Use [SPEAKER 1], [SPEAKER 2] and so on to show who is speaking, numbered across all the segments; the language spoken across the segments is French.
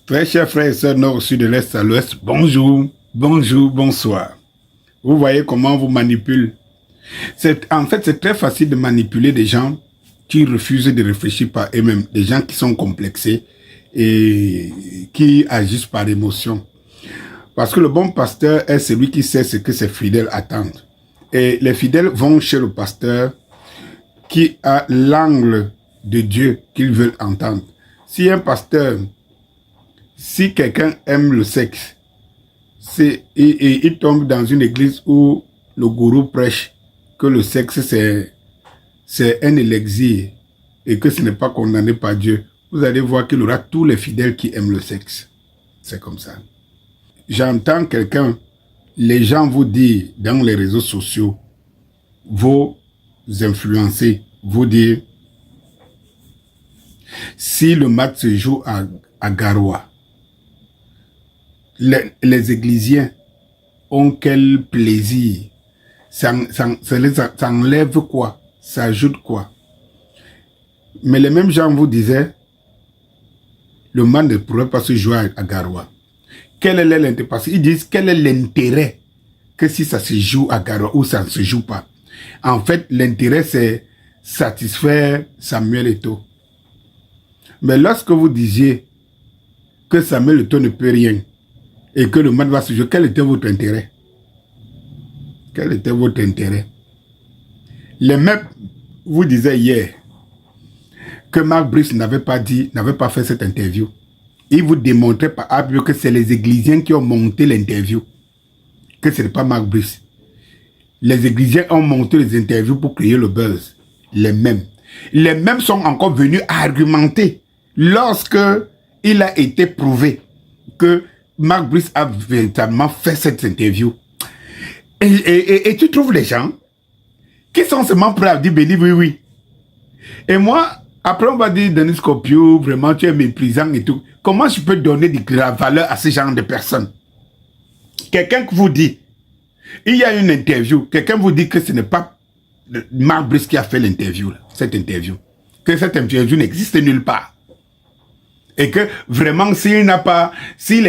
[SPEAKER 1] Très chers frères et sœurs nord, sud, de l'est à l'ouest, bonjour, bonjour, bonsoir. Vous voyez comment on vous manipule. En fait, c'est très facile de manipuler des gens qui refusent de réfléchir par eux-mêmes, des gens qui sont complexés et qui agissent par émotion. Parce que le bon pasteur est celui qui sait ce que ses fidèles attendent. Et les fidèles vont chez le pasteur qui a l'angle de Dieu qu'ils veulent entendre. Si un pasteur, si quelqu'un aime le sexe, et il tombe dans une église où le gourou prêche que le sexe c'est un élixir et que ce n'est pas condamné par Dieu, vous allez voir qu'il y aura tous les fidèles qui aiment le sexe. C'est comme ça. J'entends quelqu'un, les gens vous dire dans les réseaux sociaux, vous influencer, vous dire, si le match se joue à Garoua, les églisiens ont quel plaisir, ça enlève quoi, ça ajoute quoi. Mais les mêmes gens vous disaient, le match ne pourrait pas se jouer à Garoua. Quel est l'intérêt? Parce qu'ils disent, quel est l'intérêt que si ça se joue à Garoua ou ça ne se joue pas? En fait, l'intérêt, c'est satisfaire Samuel Eto'o. Mais lorsque vous disiez que Samuel Eto'o ne peut rien et que le match va se jouer, quel était votre intérêt? Quel était votre intérêt? Les mêmes vous disaient hier que Mark Brice n'avait pas fait cette interview. Il vous démontrait par A que c'est les églisiens qui ont monté l'interview, que ce n'est pas Mark Brice. Les églisiens ont monté les interviews pour créer le buzz. Les mêmes. Les mêmes sont encore venus argumenter lorsque il a été prouvé que Mark Brice a véritablement fait cette interview. Et tu trouves les gens qui sont seulement prêts à dire béni, oui, oui. Et moi, après on va dire Denis Copio, vraiment tu es méprisant et tout. Comment je peux donner de la valeur à ce genre de personnes? Quelqu'un qui vous dit, il y a une interview, quelqu'un vous dit que ce n'est pas Mark Brice qui a fait l'interview, cette interview. Que cette interview n'existe nulle part. Et que vraiment, s'il n'a pas, si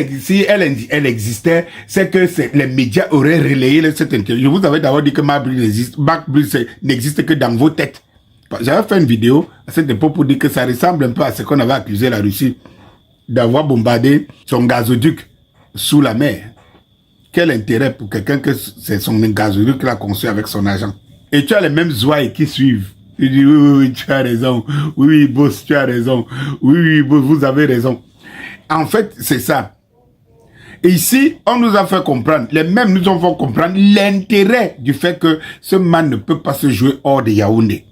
[SPEAKER 1] elle existait, c'est que les médias auraient relayé cette interview. Je vous avais d'abord dit que Mark Brice n'existe que dans vos têtes. J'avais fait une vidéo à cette époque pour dire que ça ressemble un peu à ce qu'on avait accusé la Russie d'avoir bombardé son gazoduc sous la mer. Quel intérêt pour quelqu'un que c'est son gazoduc qu'il a conçu avec son argent? Et tu as les mêmes ouailles qui suivent. Tu dis oui, oui, tu as raison. Oui, oui, boss, tu as raison. Oui, oui, boss, vous avez raison. En fait, c'est ça. Et ici, on nous a fait comprendre, les mêmes nous ont fait comprendre l'intérêt du fait que ce man ne peut pas se jouer hors de Yaoundé.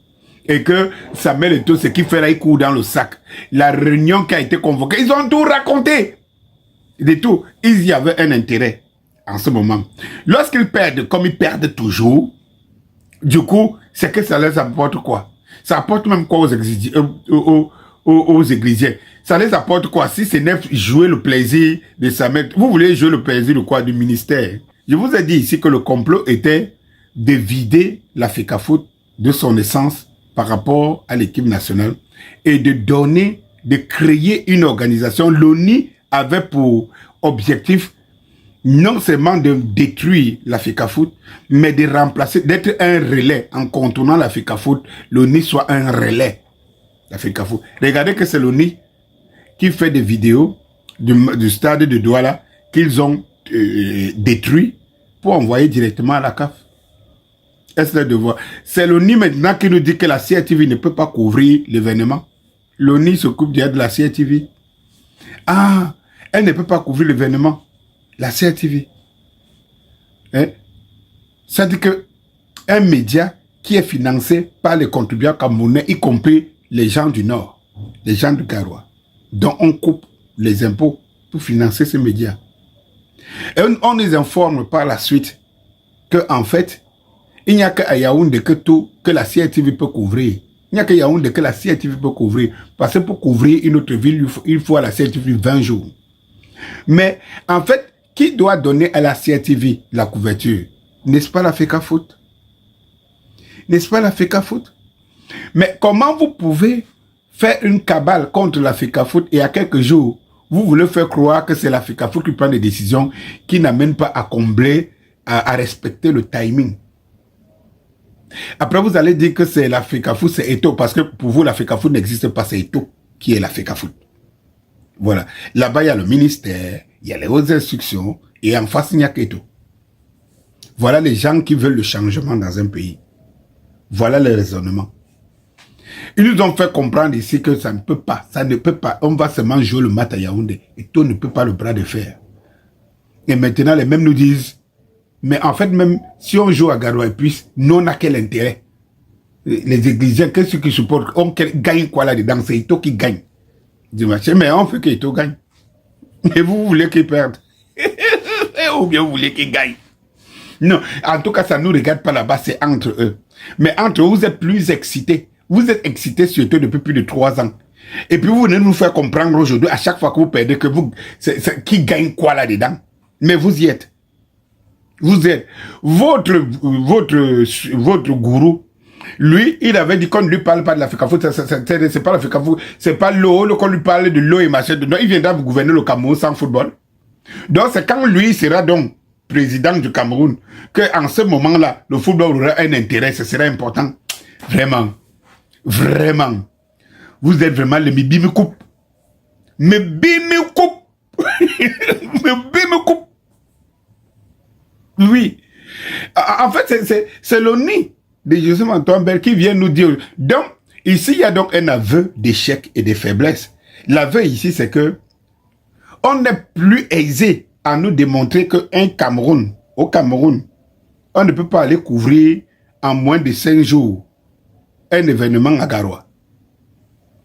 [SPEAKER 1] Et que Samuel Eto'o, ce qui fait là, il court dans le sac. La réunion qui a été convoquée, ils ont tout raconté. De tout. Il y avait un intérêt en ce moment. Lorsqu'ils perdent, comme ils perdent toujours, du coup, c'est que ça les apporte quoi? Ça apporte même quoi aux églisiens? Ça les apporte quoi? Si c'est neuf, jouer le plaisir de Samuel. Vous voulez jouer le plaisir de quoi? Du ministère. Je vous ai dit ici que le complot était de vider la FECAFOOT de son essence par rapport à l'équipe nationale et de créer une organisation. L'ONU avait pour objectif non seulement de détruire la FECAFOOT, mais de remplacer, d'être un relais en contournant la FECAFOOT, l'ONU soit un relais. La FECAFOOT. Regardez que c'est l'ONU qui fait des vidéos du stade de Douala qu'ils ont détruit pour envoyer directement à la CAF. Est-ce le devoir? C'est l'ONU maintenant qui nous dit que la CRTV ne peut pas couvrir l'événement. L'ONU s'occupe déjà de la CRTV. Ah, elle ne peut pas couvrir l'événement. La CRTV. Hein? Ça dit que un média qui est financé par les contribuables camerounais, y compris les gens du Nord, les gens de Garoua, dont on coupe les impôts pour financer ces médias. Et on nous informe par la suite que en fait, il n'y a qu'à Yaoundé que la CRTV peut couvrir. Il n'y a qu'à Yaoundé que la CRTV peut couvrir. Parce que pour couvrir une autre ville, il faut à la CRTV 20 jours. Mais en fait, qui doit donner à la CRTV la couverture? N'est-ce pas la FECAFOOT? N'est-ce pas la FECAFOOT? Mais comment vous pouvez faire une cabale contre la FECAFOOT et à quelques jours, vous voulez faire croire que c'est l'Africa Foot qui prend des décisions qui n'amènent pas à combler, à respecter le timing. Après, vous allez dire que c'est l'Africa Foot, c'est Eto'o, parce que pour vous, l'Africa Foot n'existe pas, c'est Eto'o qui est l'Africa Foot. Voilà. Là-bas, il y a le ministère, il y a les hautes instructions, et en face, il n'y a qu'Eto'o. Voilà les gens qui veulent le changement dans un pays. Voilà le raisonnement. Ils nous ont fait comprendre ici que ça ne peut pas, on va seulement jouer le mat à Yaoundé. Eto'o ne peut pas le bras de fer. Et maintenant, les mêmes nous disent, mais en fait, même si on joue à Garoua et puis, nous, on n'a quel intérêt? Les Églisiens, qu'est-ce qu'ils supportent? On gagne quoi là-dedans? C'est Eto'o qui gagne. Mais on fait qu'Eto'o gagne. Et vous voulez qu'il perde? Ou bien vous voulez qu'il gagne? Non, en tout cas, ça ne nous regarde pas là-bas, c'est entre eux. Mais entre eux, vous êtes plus excités. Vous êtes excités surtout depuis plus de 3 ans. Et puis vous venez nous faire comprendre aujourd'hui, à chaque fois que vous perdez, que vous, qui gagne quoi là-dedans? Mais vous y êtes. Vous êtes. Votre gourou, lui, il avait dit qu'on ne lui parle pas de l'Africa Foot, c'est pas l'Africa Foot, c'est pas l'eau, qu'on lui parle de l'eau et machin. Non, il viendra vous gouverner le Cameroun sans football. Donc c'est quand lui sera donc président du Cameroun qu'en ce moment-là, le football aura un intérêt, ce sera important. Vraiment. Vraiment. Vous êtes vraiment le Mibimi Coupe. Mibimi Coupe. Mibimi Coupe. Oui. En fait, c'est l'ONU de Joseph Antoine Bell qui vient nous dire. Donc, ici, il y a donc un aveu d'échec et de faiblesse. L'aveu ici, c'est que on n'est plus aisé à nous démontrer qu'un Cameroun, au Cameroun, on ne peut pas aller couvrir en moins de 5 jours un événement à Garoua.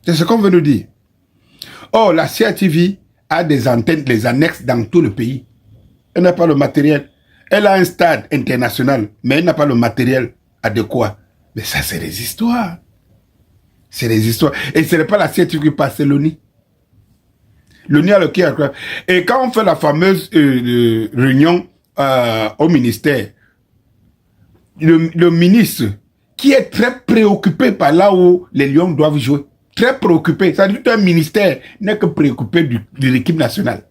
[SPEAKER 1] C'est ce qu'on veut nous dire. Or, la CRTV a des antennes, des annexes dans tout le pays. Elle n'a pas le matériel. Elle a un stade international, mais elle n'a pas le matériel adéquat. Mais ça, c'est des histoires. C'est des histoires. Et ce n'est pas la CRTV qui passe, c'est l'ONU. L'ONU a le qui a. Et quand on fait la fameuse réunion au ministère, le ministre, qui est très préoccupé par là où les Lions doivent jouer, très préoccupé, ça veut dire qu'un ministère n'est que préoccupé de l'équipe nationale.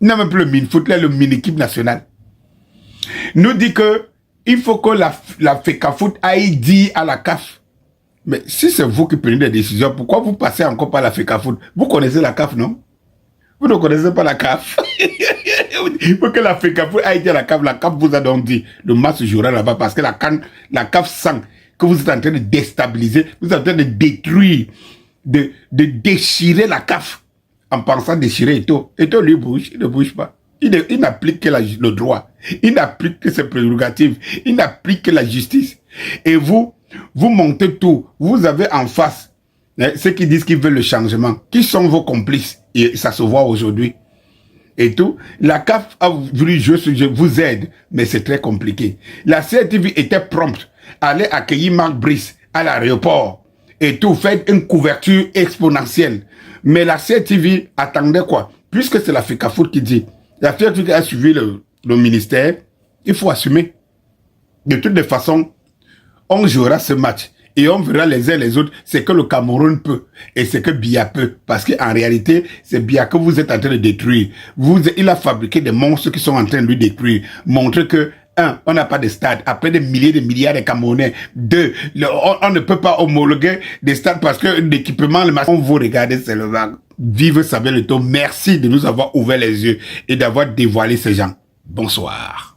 [SPEAKER 1] Il n'a même plus le mini-foot, là, le mini-équipe nationale. Nous dit que il faut que la FECA Foot aille dire à la CAF. Mais si c'est vous qui prenez des décisions, pourquoi vous passez encore par la FECA Foot? Vous connaissez la CAF, non? Vous ne connaissez pas la CAF. Il faut que la FECA Foot aille dire à la CAF. La CAF vous a donc dit, le match se jouera là-bas parce que la CAF sent que vous êtes en train de déstabiliser, vous êtes en train de détruire, de déchirer la CAF en pensant déchirer Eto'o. Eto'o lui bouge, il ne bouge pas. Il n'applique que le droit. Il n'applique que ses prérogatives. Il n'applique que la justice. Et vous montez tout. Vous avez en face ceux qui disent qu'ils veulent le changement. Qui sont vos complices? Et ça se voit aujourd'hui. Et tout. La CAF a voulu jouer ce jeu, vous aide, mais c'est très compliqué. La CRTV était prompte à aller accueillir Marc Brice à l'aéroport. Et tout, fait une couverture exponentielle. Mais la CRTV attendait quoi? Puisque c'est la FECA Foot qui dit, la CRTV a suivi le ministère, il faut assumer. De toutes les façons, on jouera ce match. Et on verra les uns les autres, c'est que le Cameroun peut. Et c'est que Biya peut. Parce qu'en réalité, c'est Biya que vous êtes en train de détruire. Il a fabriqué des monstres qui sont en train de lui détruire. Montrer que, 1, on n'a pas de stade. Après des milliers de milliards de Camerounais. 2, on ne peut pas homologuer des stades parce que l'équipement, on vous regarder, c'est le vague. Vive Samuel Eto'o. Merci de nous avoir ouvert les yeux et d'avoir dévoilé ces gens. Bonsoir.